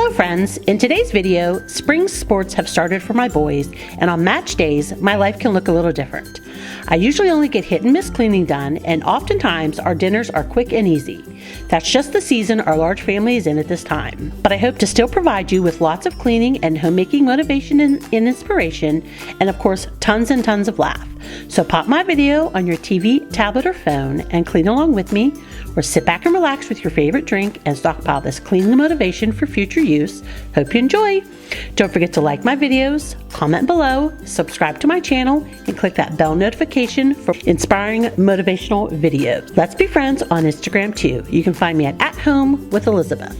Hello friends, in today's video, spring sports have started for my boys, and on match days, my life can look a little different. I usually only get hit and miss cleaning done, and oftentimes our dinners are quick and easy. That's just the season our large family is in at this time. But I hope to still provide you with lots of cleaning and homemaking motivation and inspiration, and of course, tons and tons of laugh. So pop my video on your TV, tablet, or phone and clean along with me, or sit back and relax with your favorite drink and stockpile this cleaning motivation for future use. Hope you enjoy. Don't forget to like my videos, comment below, subscribe to my channel, and click that bell notification for inspiring motivational videos. Let's be friends on Instagram too. You can find me at Home with Elizabeth.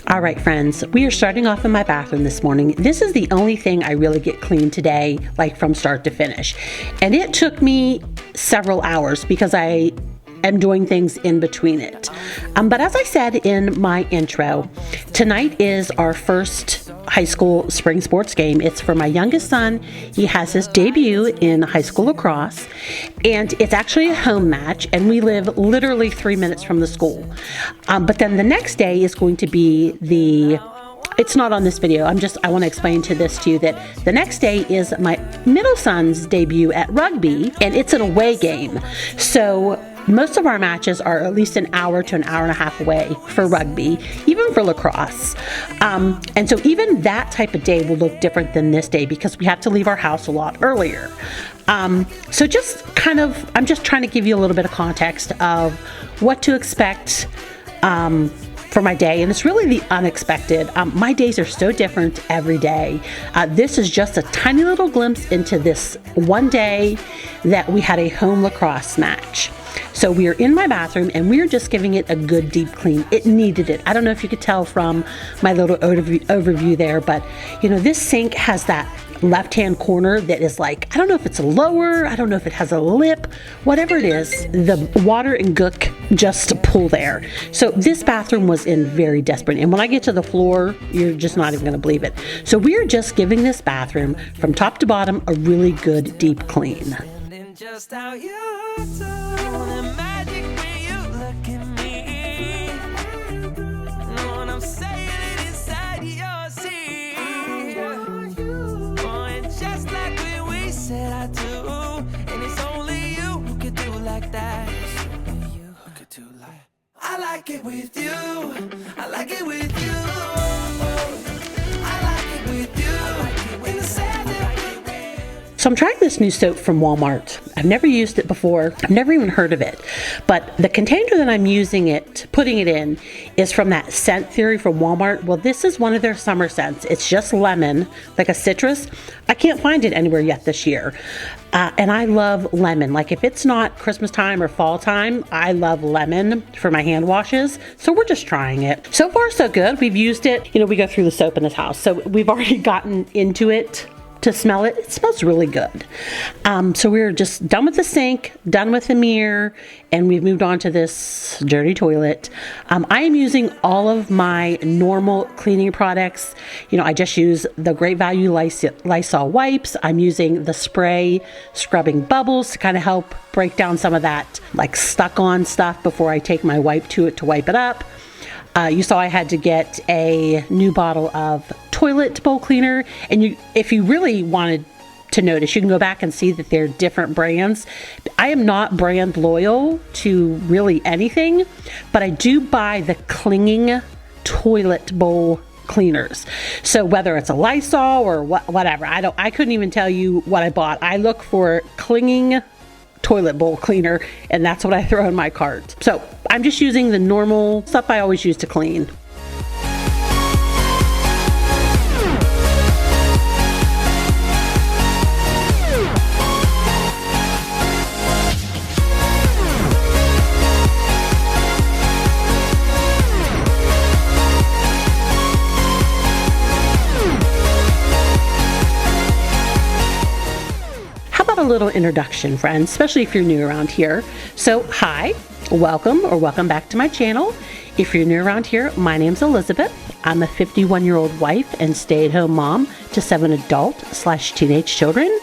All right, friends, we are starting off in my bathroom this morning. This is the only thing I really get clean today, like from start to finish. And it took me several hours because I am doing things in between it. But as I said in my intro, tonight is our first high school spring sports game. It's for my youngest son. He has his debut in high school lacrosse, and it's actually a home match, and we live literally 3 minutes from the school. But then the next day is going to be it's not on this video. I want to explain to you that the next day is my middle son's debut at rugby, and it's an away game. So most of our matches are at least an hour to an hour and a half away for rugby, even for lacrosse. And so even that type of day will look different than this day because we have to leave our house a lot earlier. So I'm just trying to give you a little bit of context of what to expect for my day, and it's really the unexpected. My days are so different every day. This is just a tiny little glimpse into this one day that we had a home lacrosse match. So we are in my bathroom and we are just giving it a good deep clean. It needed it. I don't know if you could tell from my little overview there, but this sink has that left-hand corner that is like, I don't know if it's lower, I don't know if it has a lip, whatever it is, the water and gook just pull there. So this bathroom was in very desperate, and when I get to the floor, you're just not even going to believe it. So we are just giving this bathroom from top to bottom a really good deep clean. Just how you do the magic when you look at me. Know what I'm saying? It inside your seat. Oh, and just like we said I do, and it's only you who could do like that. It's only you who could do like. I like it with you. I like it with you. I like it with you. In the sand. So I'm trying this new soap from Walmart. I've never used it before. I've never even heard of it. But the container that I'm putting it in, is from that scent theory from Walmart. Well, this is one of their summer scents. It's just lemon, like a citrus. I can't find it anywhere yet this year. And I love lemon. Like if it's not Christmas time or fall time, I love lemon for my hand washes. So we're just trying it. So far, so good. We've used it. We go through the soap in this house. So we've already gotten into it to smell it. It smells really good. So we're just done with the sink, done with the mirror, and we've moved on to this dirty toilet. I am using all of my normal cleaning products. I just use the Great Value Lysol wipes. I'm using the spray scrubbing bubbles to kind of help break down some of that like stuck on stuff before I take my wipe to it to wipe it up. You saw I had to get a new bottle of toilet bowl cleaner, and if you really wanted to notice, you can go back and see that they're different brands. I am not brand loyal to really anything, but I do buy the clinging toilet bowl cleaners. So whether it's a Lysol or whatever, I couldn't even tell you what I bought. I look for clinging toilet bowl cleaner, and that's what I throw in my cart. So I'm just using the normal stuff I always use to clean. A little introduction, friends, especially if you're new around here. So hi, Welcome or welcome back to my channel. If you're new around here, my name's Elizabeth. I'm a 51-year-old wife and stay-at-home mom to 7 adult/teenage children.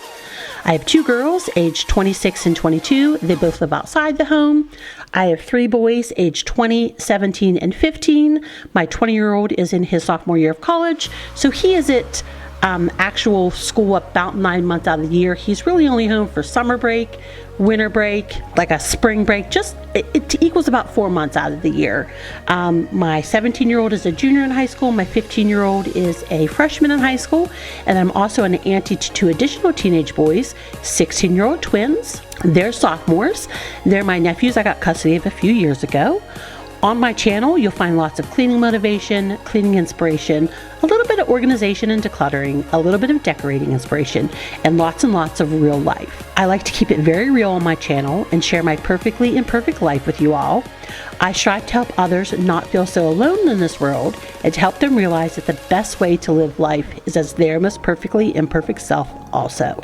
I have 2 girls aged 26 and 22. They both live outside the home. I have 3 boys aged 20, 17, and 15. My 20-year-old is in his sophomore year of college, so he is at actual school about 9 months out of the year. He's really only home for summer break, winter break, like a spring break. Just it equals about 4 months out of the year. My 17-year-old is a junior in high school. My 15-year-old is a freshman in high school, and I'm also an auntie to 2 additional teenage boys, 16-year-old twins. They're sophomores. They're my nephews I got custody of a few years ago. On my channel, you'll find lots of cleaning motivation, cleaning inspiration, a little bit of organization and decluttering, a little bit of decorating inspiration, and lots of real life. I like to keep it very real on my channel and share my perfectly imperfect life with you all. I strive to help others not feel so alone in this world and to help them realize that the best way to live life is as their most perfectly imperfect self also.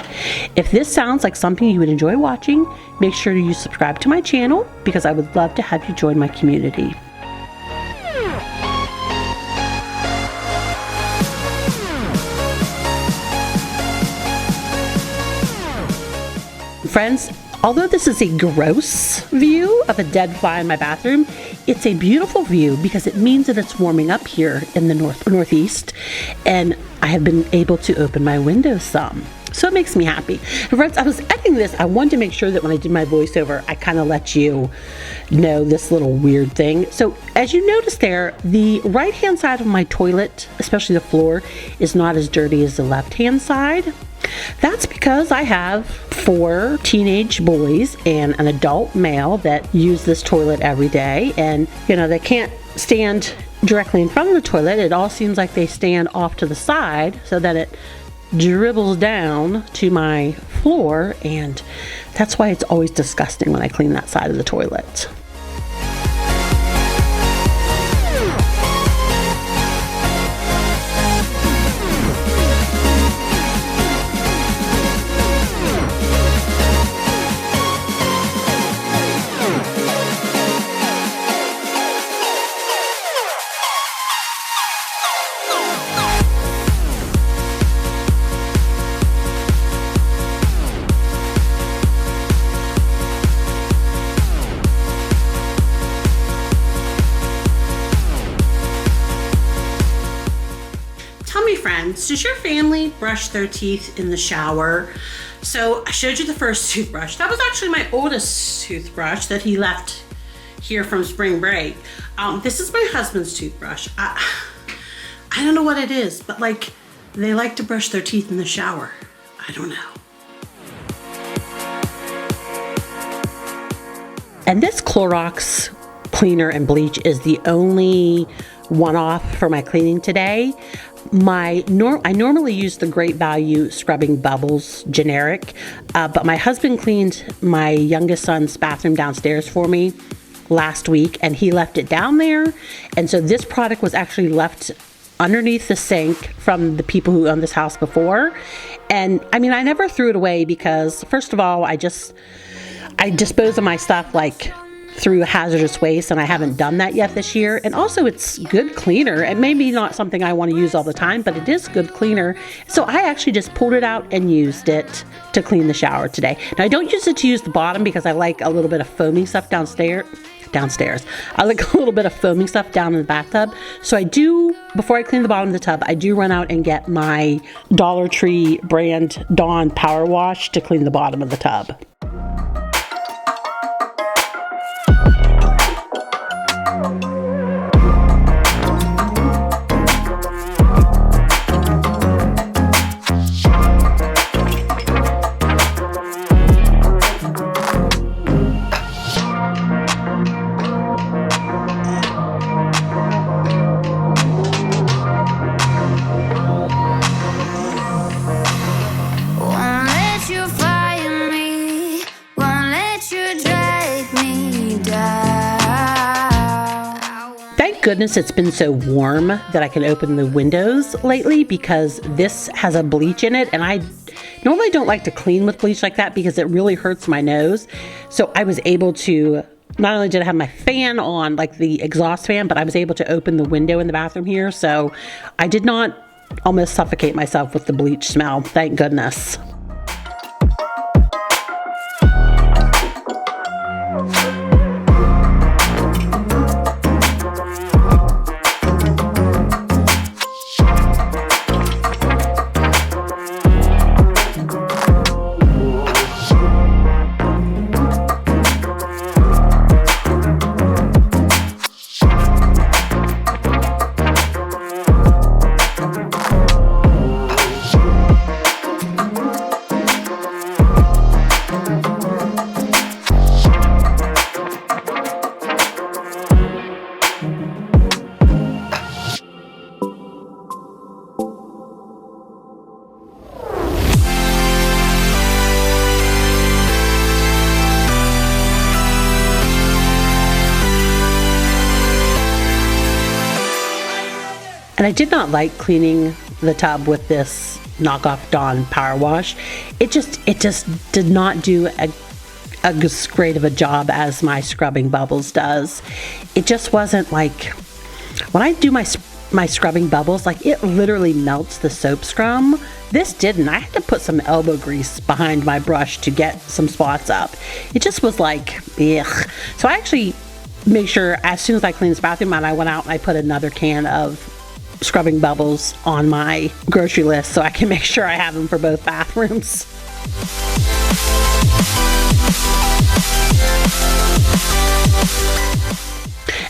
If this sounds like something you would enjoy watching, make sure you subscribe to my channel because I would love to have you join my community. Friends, although this is a gross view of a dead fly in my bathroom, it's a beautiful view because it means that it's warming up here in the northeast, and I have been able to open my windows some. So it makes me happy. And friends, I was editing this. I wanted to make sure that when I did my voiceover, I kind of let you know this little weird thing. So as you notice there, the right-hand side of my toilet, especially the floor, is not as dirty as the left-hand side. That's because I have 4 teenage boys and an adult male that use this toilet every day, and they can't stand directly in front of the toilet. It all seems like they stand off to the side so that it dribbles down to my floor, and that's why it's always disgusting when I clean that side of the toilet. Friends, does your family brush their teeth in the shower? So I showed you the first toothbrush. That was actually my oldest toothbrush that he left here from spring break. This is my husband's toothbrush. I don't know what it is, but they like to brush their teeth in the shower. I don't know. And this Clorox cleaner and bleach is the only one-off for my cleaning today. I normally use the Great Value Scrubbing Bubbles generic, but my husband cleaned my youngest son's bathroom downstairs for me last week, and he left it down there, and so this product was actually left underneath the sink from the people who owned this house before. And I mean, I never threw it away because, first of all, I dispose of my stuff through hazardous waste, and I haven't done that yet this year. And also, it's good cleaner. It may be not something I want to use all the time, but it is good cleaner. So I actually just pulled it out and used it to clean the shower today. Now, I don't use it to use the bottom because I like a little bit of foaming stuff downstairs. I like a little bit of foaming stuff down in the bathtub. So I do, before I clean the bottom of the tub, I do run out and get my Dollar Tree brand Dawn Power Wash to clean the bottom of the tub. Goodness, it's been so warm that I can open the windows lately because this has a bleach in it, and I normally don't like to clean with bleach like that because it really hurts my nose. So I was able to not only did I have my fan on, like the exhaust fan, but I was able to open the window in the bathroom here, so I did not almost suffocate myself with the bleach smell, thank goodness. And I did not like cleaning the tub with this knockoff Dawn power wash. It just did not do as great of a job as my scrubbing bubbles does. It just wasn't like, when I do my scrubbing bubbles, like it literally melts the soap scrum. This didn't. I had to put some elbow grease behind my brush to get some spots up. It just was like, ugh. So I actually make sure as soon as I cleaned this bathroom out, I went out and I put another can of scrubbing bubbles on my grocery list so I can make sure I have them for both bathrooms.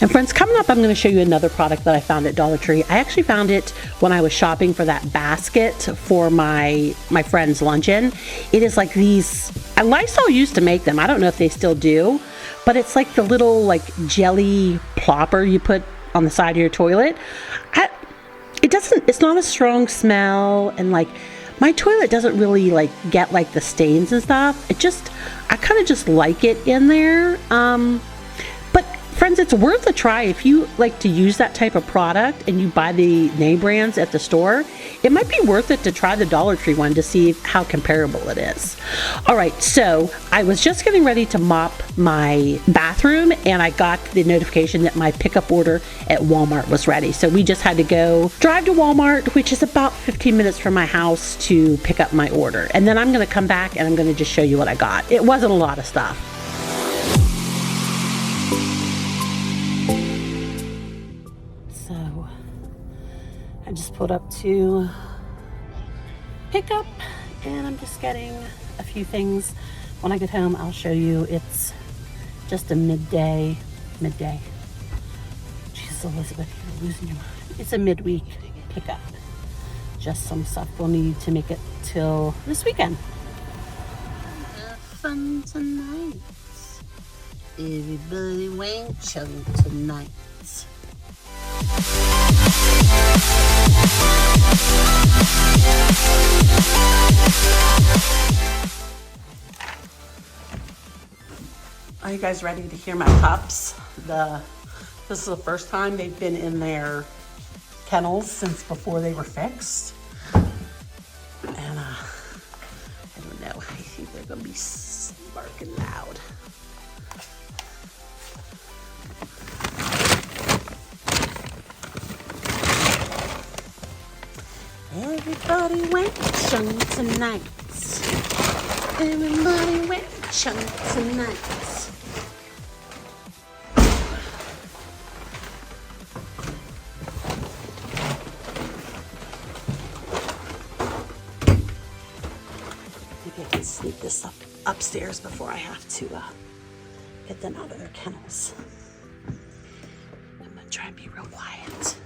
And friends, coming up, I'm going to show you another product that I found at Dollar Tree. I actually found it when I was shopping for that basket for my friend's luncheon. It is like these, Lysol used to make them. I don't know if they still do, but it's like the little like jelly plopper you put on the side of your toilet. It's not a strong smell, and like my toilet doesn't really like get like the stains and stuff. I kind of just like it in there. But friends, it's worth a try if you like to use that type of product and you buy the name brands at the store. It might be worth it to try the Dollar Tree one to see how comparable it is. All right, so I was just getting ready to mop my bathroom and I got the notification that my pickup order at Walmart was ready. So we just had to go drive to Walmart, which is about 15 minutes from my house, to pick up my order. And then I'm gonna come back and I'm gonna just show you what I got. It wasn't a lot of stuff. So I just pulled up to pick up and I'm just getting a few things. When I get home, I'll show you. It's just a midday. Jesus, Elizabeth, you're losing your mind. It's a midweek pickup. Just some stuff we'll need to make it till this weekend. Have fun tonight. Everybody went chung tonight. Are you guys ready to hear my pups? This is the first time they've been in their kennels since before they were fixed. And I don't know, I think they're gonna be barking loud. Everybody went chung tonight. Everybody went chung tonight. Maybe I can sneak this upstairs before I have to get them out of their kennels. I'm gonna try and be real quiet.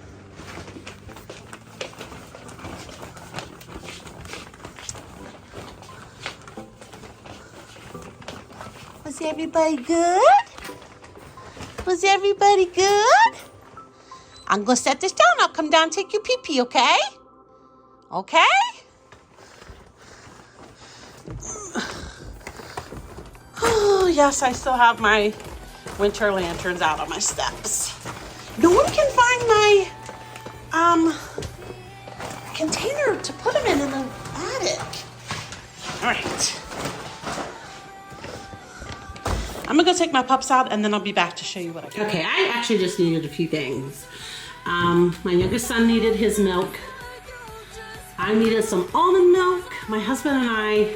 Was everybody good? Was everybody good? I'm gonna set this down. I'll come down and take your pee-pee, okay? Okay? Oh, yes, I still have my winter lanterns out on my steps. No one can find my container to put them in the attic. All right. I'm gonna go take my pups out and then I'll be back to show you what I got. Okay, I actually just needed a few things. My youngest son needed his milk. I needed some almond milk. My husband and I,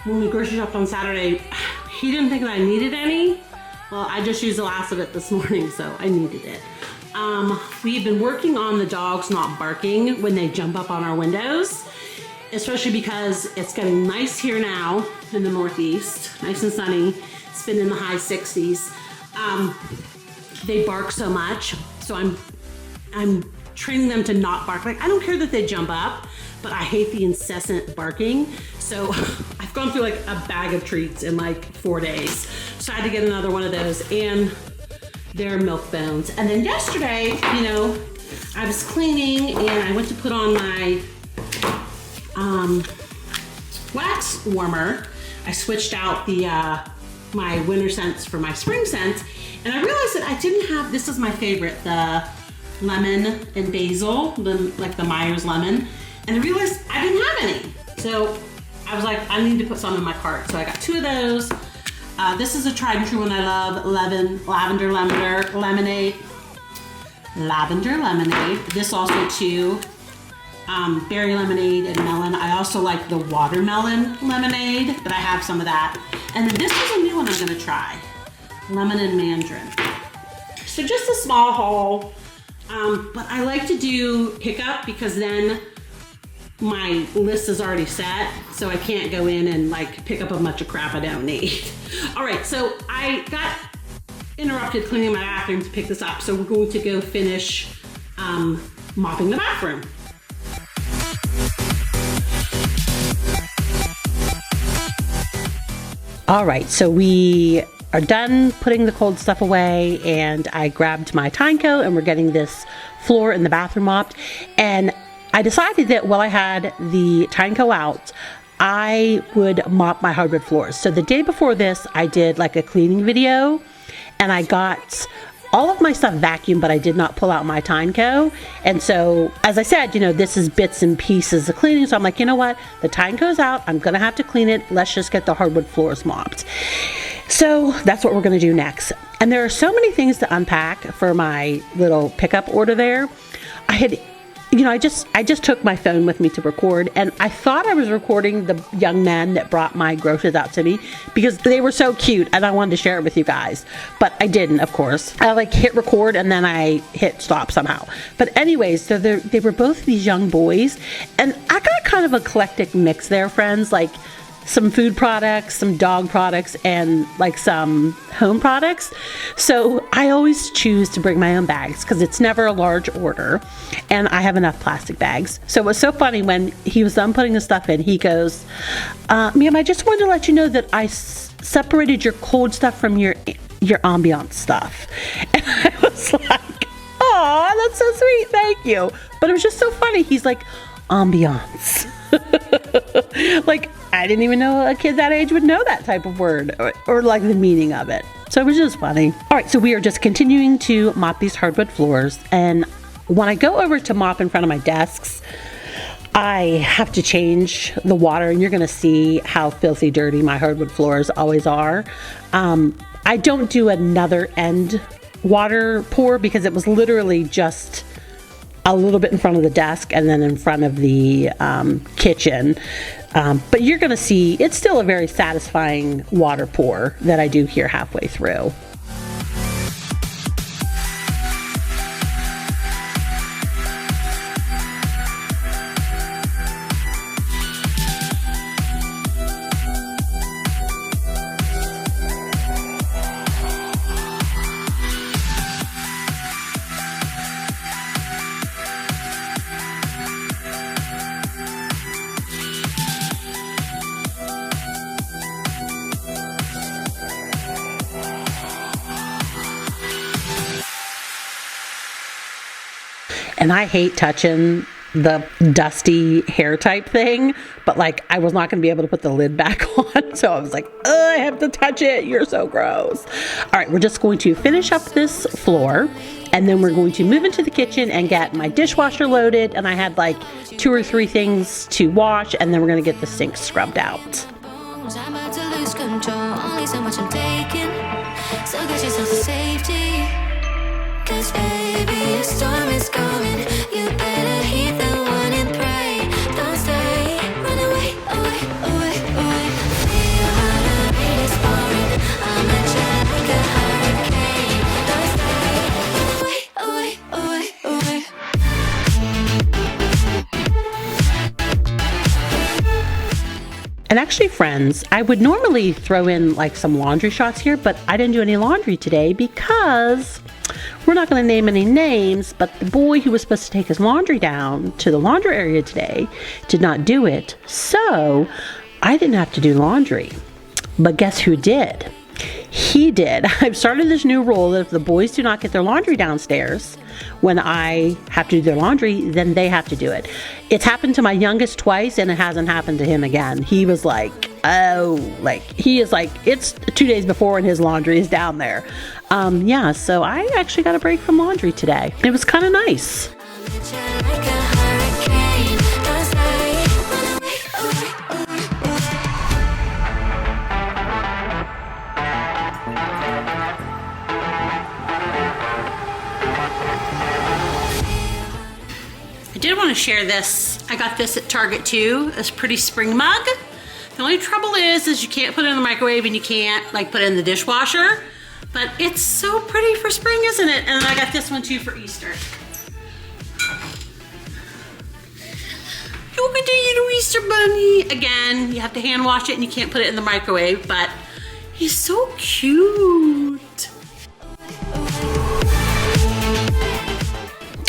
when we grocery shopped on Saturday, he didn't think that I needed any. Well, I just used the last of it this morning, so I needed it. We've been working on the dogs not barking when they jump up on our windows, especially because it's getting nice here now in the Northeast, nice and sunny. It's been in the high 60s. They bark so much, so I'm training them to not bark. Like, I don't care that they jump up, but I hate the incessant barking. So I've gone through like a bag of treats in like 4 days. So I had to get another one of those and their milk bones. And then yesterday, you know, I was cleaning and I went to put on my wax warmer. I switched out the my winter scents for my spring scents, and I realized that I didn't have, this is my favorite, the lemon and basil, like the Myers lemon, and I realized I didn't have any. So I was like, I need to put some in my cart. So I got 2 of those. This is a tried and true one I love, lavender lemonade. This also too, berry lemonade and melon. I also like the watermelon lemonade, but I have some of that. And then this is a new one I'm gonna try, lemon and mandarin. So just a small haul, but I like to do pickup because then my list is already set, so I can't go in and like pick up a bunch of crap I don't need. All right, so I got interrupted cleaning my bathroom to pick this up, so we're going to go finish mopping the bathroom. All right, so we are done putting the cold stuff away, and I grabbed my Tyne coat and we're getting this floor in the bathroom mopped. And I decided that while I had the Tyne coat out, I would mop my hardwood floors. So the day before this, I did like a cleaning video, and I got all of my stuff vacuumed, but I did not pull out my Tyne coat. And so, as I said, you know, this is bits and pieces of cleaning. So I'm like, you know what? The Tyne coat's out. I'm gonna have to clean it. Let's just get the hardwood floors mopped. So that's what we're gonna do next. And there are so many things to unpack for my little pickup order there. I just took my phone with me to record, and I thought I was recording the young men that brought my groceries out to me because they were so cute and I wanted to share it with you guys, but I didn't, of course. I like hit record and then I hit stop somehow. But anyways, so they were both these young boys, and I got kind of an eclectic mix there, friends, like some food products, some dog products, and like some home products. So I always choose to bring my own bags because it's never a large order and I have enough plastic bags. So it was so funny when he was done putting the stuff in, he goes, ma'am, I just wanted to let you know that I separated your cold stuff from your ambiance stuff. And I was like, oh, that's so sweet, thank you. But it was just so funny. He's like, ambiance. Like, I didn't even know a kid that age would know that type of word or like the meaning of it. So it was just funny. All right, so we are just continuing to mop these hardwood floors. And when I go over to mop in front of my desks, I have to change the water, and you're gonna see how filthy dirty my hardwood floors always are. I don't do another end water pour because it was literally just a little bit in front of the desk and then in front of the kitchen. But you're gonna see it's still a very satisfying water pour that I do here halfway through. And I hate touching the dusty hair type thing, but like I was not going to be able to put the lid back on. So I was like, I have to touch it. You're so gross. All right, we're just going to finish up this floor, and then we're going to move into the kitchen and get my dishwasher loaded. And I had like 2 or 3 things to wash, and then we're going to get the sink scrubbed out. I'm about to lose control, only so much I'm taking. So get yourself to safety. 'Cause baby, a storm is coming. You better heed the one and pray. Don't stay, run away, away, away, away. Feel how the rain is pouring. I'm a child like a hurricane. Don't stay, run away, away, away, away. And actually, friends, I would normally throw in like some laundry shots here, but I didn't do any laundry today because we're not going to name any names, but the boy who was supposed to take his laundry down to the laundry area today did not do it. So I didn't have to do laundry. But guess who did? He did. I've started this new rule that if the boys do not get their laundry downstairs when I have to do their laundry, then they have to do it. It's happened to my youngest twice, and it hasn't happened to him again. He was like, oh, like, he is like, it's 2 days before and his laundry is down there. Yeah, so I actually got a break from laundry today. It was kind of nice. I did want to share this. I got this at Target too, this pretty spring mug. The only trouble is you can't put it in the microwave and you can't like put it in the dishwasher, but it's so pretty for spring, isn't it? And I got this one too for Easter. Look at the little Easter bunny. Again, you have to hand wash it and you can't put it in the microwave, but he's so cute.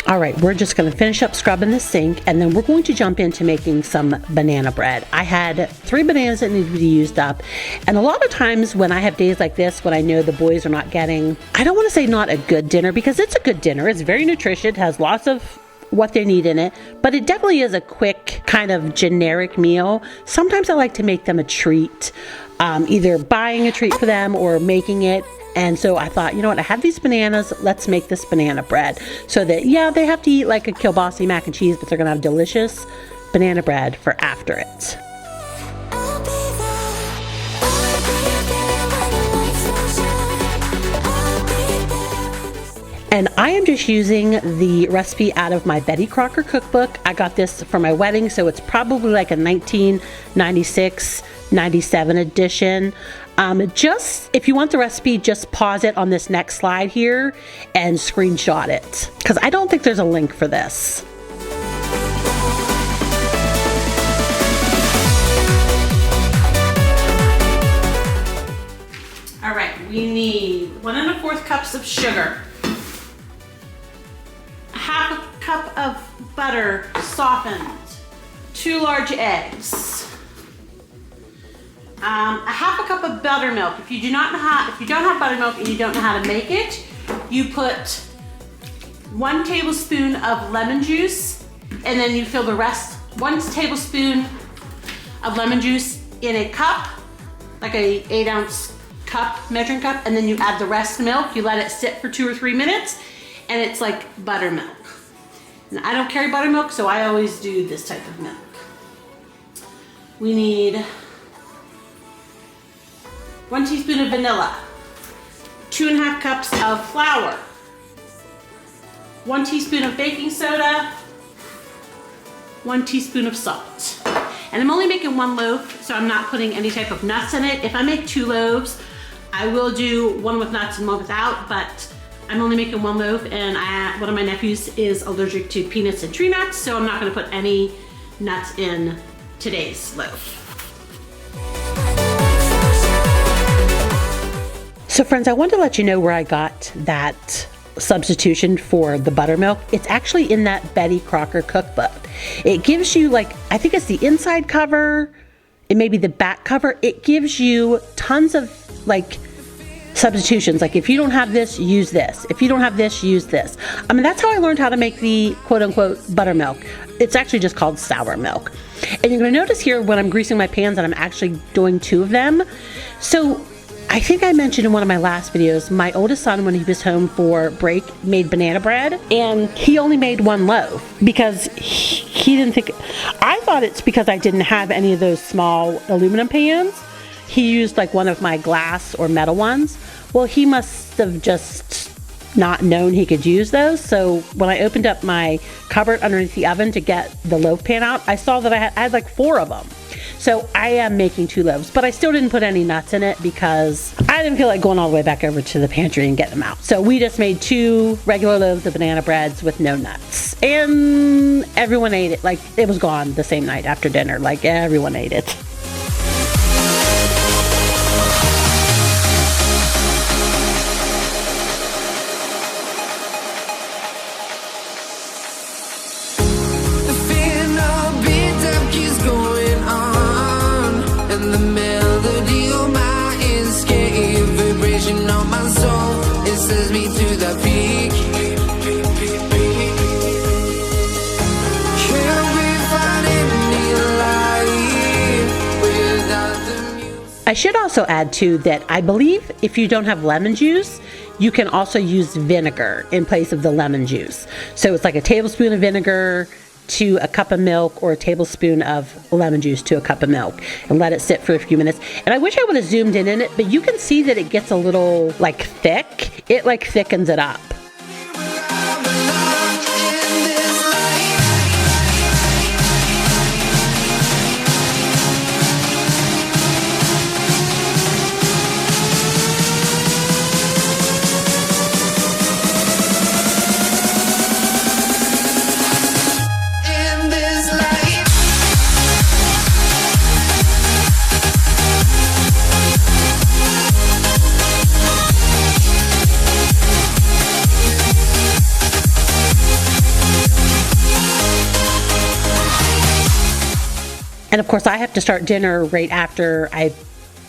All right, we're just going to finish up scrubbing the sink, and then we're going to jump into making some banana bread. I had 3 bananas that needed to be used up, and a lot of times when I have days like this, when I know the boys are not getting, I don't want to say not a good dinner, because it's a good dinner. It's very nutritious, it has lots of what they need in it, but it definitely is a quick kind of generic meal. Sometimes I like to make them a treat, either buying a treat for them or making it. And so I thought, you know what, I have these bananas, let's make this banana bread. So that, yeah, they have to eat like a kielbasa mac and cheese, but they're gonna have delicious banana bread for after it. And I am just using the recipe out of my Betty Crocker cookbook. I got this for my wedding, so it's probably like a 1996, 97 edition. Just, if you want the recipe, just pause it on this next slide here and screenshot it, because I don't think there's a link for this. All right, we need 1 1/4 cups of sugar, a 1/2 cup of butter softened, 2 large eggs, a 1/2 cup of buttermilk. If you don't have buttermilk and you don't know how to make it, you put 1 tablespoon of lemon juice, and then you fill the rest, 1 tablespoon of lemon juice in a cup, like a 8-ounce cup, measuring cup, and then you add the rest of the milk. You let it sit for 2 or 3 minutes, and it's like buttermilk. And I don't carry buttermilk, so I always do this type of milk. We need 1 teaspoon of vanilla, 2 1/2 cups of flour, 1 teaspoon of baking soda, 1 teaspoon of salt. And I'm only making 1 loaf, so I'm not putting any type of nuts in it. If I make 2 loaves, I will do 1 with nuts and 1 without, but I'm only making 1 loaf, and one of my nephews is allergic to peanuts and tree nuts, so I'm not gonna put any nuts in today's loaf. So friends, I wanted to let you know where I got that substitution for the buttermilk. It's actually in that Betty Crocker cookbook. It gives you, like, I think it's the inside cover, it may be the back cover. It gives you tons of like substitutions. Like, if you don't have this, use this. If you don't have this, use this. I mean, that's how I learned how to make the quote unquote buttermilk. It's actually just called sour milk. And you're gonna notice here when I'm greasing my pans that I'm actually doing 2 of them. So I think I mentioned in one of my last videos, my oldest son, when he was home for break, made banana bread, and he only made 1 loaf because he didn't think, I thought it's because I didn't have any of those small aluminum pans. He used like one of my glass or metal ones. Well, he must have just not known he could use those. So when I opened up my cupboard underneath the oven to get the loaf pan out, I saw that I had like 4 of them. So I am making 2 loaves, but I still didn't put any nuts in it because I didn't feel like going all the way back over to the pantry and getting them out. So we just made 2 regular loaves of banana breads with no nuts. And everyone ate it. Like, it was gone the same night after dinner. Like, everyone ate it. I should also add too that I believe if you don't have lemon juice, you can also use vinegar in place of the lemon juice. So it's like a tablespoon of vinegar to a cup of milk, or a tablespoon of lemon juice to a cup of milk, and let it sit for a few minutes. And I wish I would have zoomed in it, but you can see that it gets a little like thick. It like thickens it up. And of course, I have to start dinner right after I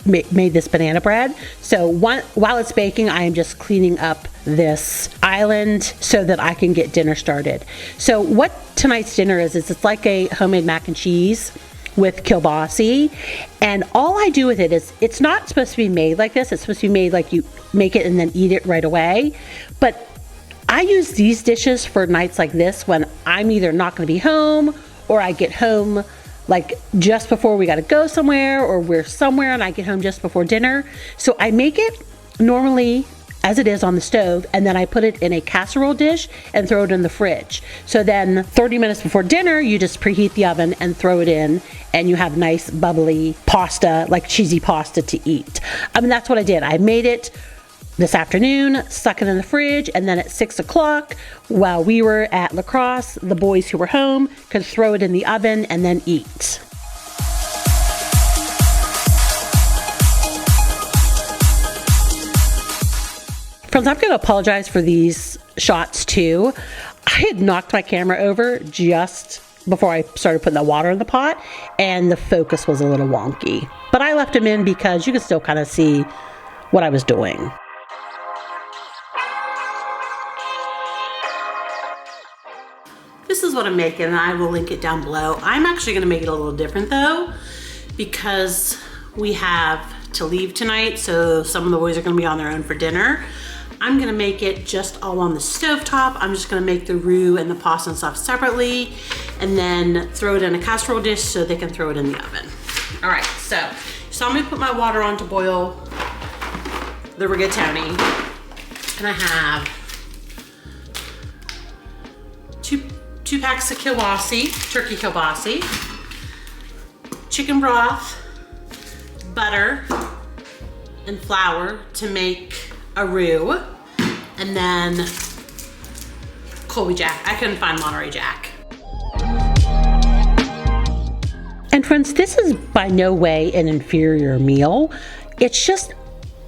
made this banana bread. So while it's baking, I am just cleaning up this island so that I can get dinner started. So what tonight's dinner is it's like a homemade mac and cheese with kielbasa. And all I do with it is, it's not supposed to be made like this. It's supposed to be made like you make it and then eat it right away. But I use these dishes for nights like this when I'm either not going to be home, or I get home like just before we got to go somewhere, or we're somewhere and I get home just before dinner. So I make it normally as it is on the stove, and then I put it in a casserole dish and throw it in the fridge. So then 30 minutes before dinner, you just preheat the oven and throw it in, and you have nice bubbly pasta, like cheesy pasta to eat. I mean, that's what I did. I made it this afternoon, stuck it in the fridge, and then at 6 o'clock, while we were at lacrosse, the boys who were home could throw it in the oven and then eat. Friends, I'm going to apologize for these shots too. I had knocked my camera over just before I started putting the water in the pot, and the focus was a little wonky. But I left them in because you could still kind of see what I was doing. This is what I'm making, and I will link it down below. I'm actually gonna make it a little different though, because we have to leave tonight, so some of the boys are gonna be on their own for dinner. I'm gonna make it just all on the stovetop. I'm just gonna make the roux and the pasta and stuff separately, and then throw it in a casserole dish so they can throw it in the oven. All right, so you saw me put my water on to boil the rigatoni, and I have two packs of kielbasa, turkey kielbasa, chicken broth, butter, and flour to make a roux, and then Colby Jack. I couldn't find Monterey Jack. And friends, this is by no way an inferior meal. It's just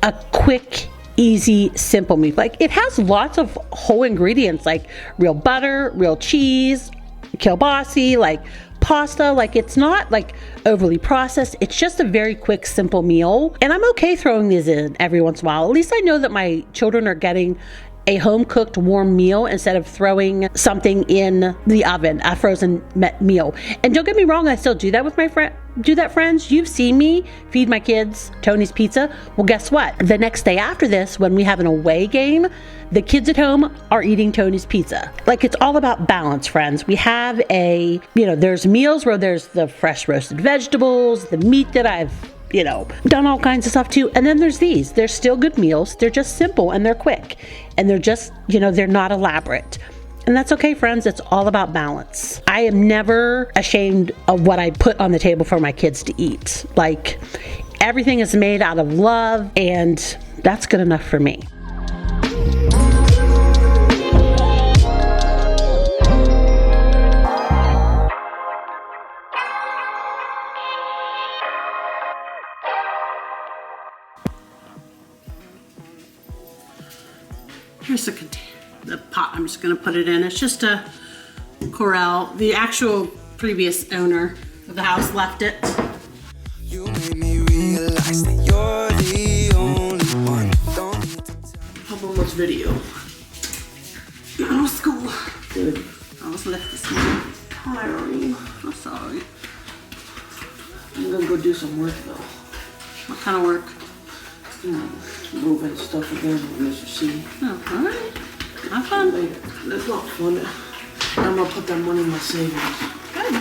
a quick, easy, simple meal. Like, it has lots of whole ingredients like real butter, real cheese, kielbasa, like pasta. Like, it's not like overly processed. It's just a very quick, simple meal. And I'm okay throwing these in every once in a while. At least I know that my children are getting a home-cooked warm meal instead of throwing something in the oven, a frozen meal. And don't get me wrong, I still do that with my friends. You've seen me feed my kids Tony's Pizza. Well, guess what? The next day after this, when we have an away game, the kids at home are eating Tony's Pizza. Like, it's all about balance, friends. We have there's meals where there's the fresh roasted vegetables, the meat that I've done all kinds of stuff too. And then there's these. They're still good meals. They're just simple and they're quick. And they're just, they're not elaborate. And that's okay, friends. It's all about balance. I am never ashamed of what I put on the table for my kids to eat. Like, everything is made out of love, and that's good enough for me. Here's the pot I'm just going to put it in. It's just a Corel. The actual previous owner of the house left it. You made me realize that you're the only one. Don't need to tell. How was video? Oh, school. Good. I was left this morning. Tiring. I'm sorry. I'm gonna go do some work though. What kind of work? Moving stuff again with Mr. C. Oh, all right. Have fun. That's not fun. I'm gonna put that money in my savings. Good.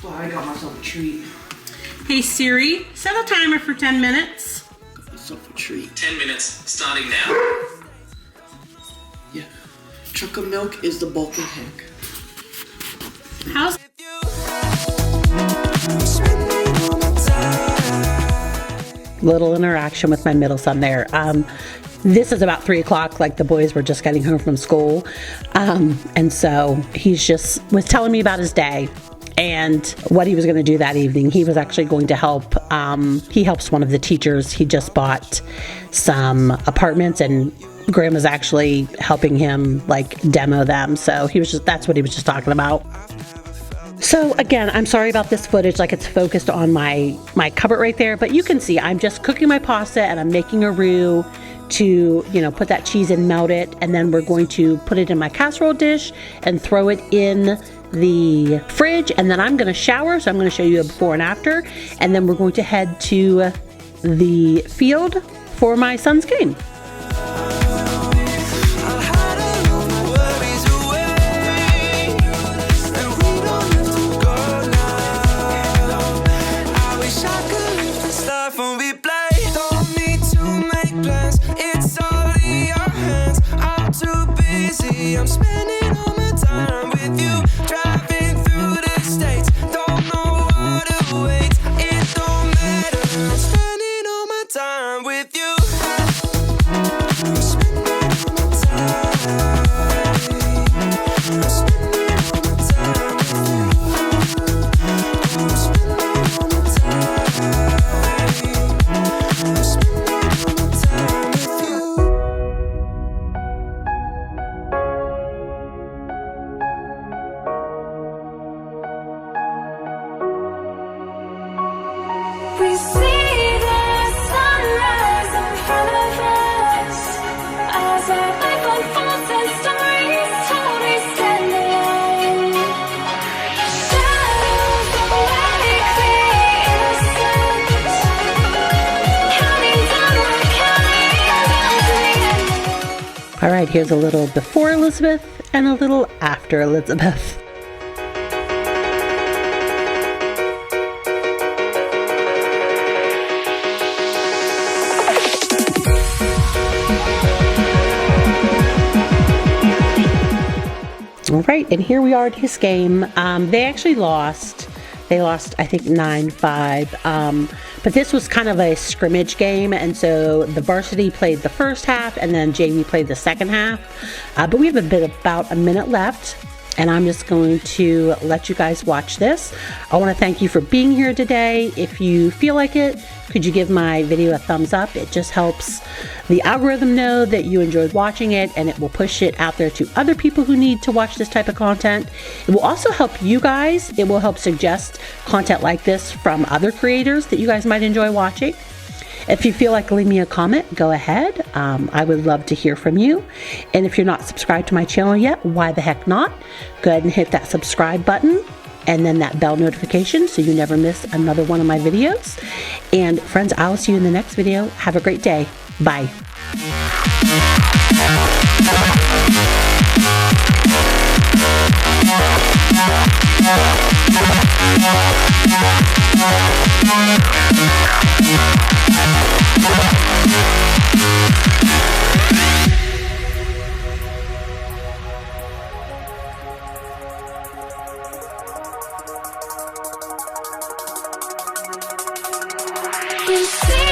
Well, I got myself a treat. Hey Siri, set a timer for 10 minutes. Got myself a treat. 10 minutes, starting now. Yeah. Chocolate milk is the bulk of Hank. How's Little interaction with my middle son there. This is about 3 o'clock, like the boys were just getting home from school. And so he's just was telling me about his day and what he was going to do that evening. He was actually going to help. He helps one of the teachers. He just bought some apartments, and Grandma's actually helping him like demo them. So that's what he was just talking about. So again, I'm sorry about this footage, like it's focused on my cupboard right there, but you can see I'm just cooking my pasta and I'm making a roux to, put that cheese in, melt it, and then we're going to put it in my casserole dish and throw it in the fridge, and then I'm going to shower, so I'm going to show you a before and after, and then we're going to head to the field for my son's game. I'm spending all my time with you, driving through the states. Don't know what awaits, it don't matter. I'm spending all my time with you. I'm spending all my time. I'm spending all my time with you. I'm spending all my time. I'm spending all my time with you. We see the sunrise in front of us as our life unfolds and stories told. We stand alone. Shadows of light create innocence. Counting down, we're counting down. All right, here's a little before Elizabeth and a little after Elizabeth. All right, and here we are at his game. They actually lost. They lost, I think, 9-5. But this was kind of a scrimmage game, and so the varsity played the first half, and then JV played the second half. But we have about a minute left, and I'm just going to let you guys watch this. I want to thank you for being here today. If you feel like it, could you give my video a thumbs up? It just helps the algorithm know that you enjoyed watching it, and it will push it out there to other people who need to watch this type of content. It will also help you guys. It will help suggest content like this from other creators that you guys might enjoy watching. If you feel like leaving me a comment, go ahead. I would love to hear from you. And if you're not subscribed to my channel yet, why the heck not? Go ahead and hit that subscribe button and then that bell notification so you never miss another one of my videos. And friends, I'll see you in the next video. Have a great day. Bye. Yeah. You see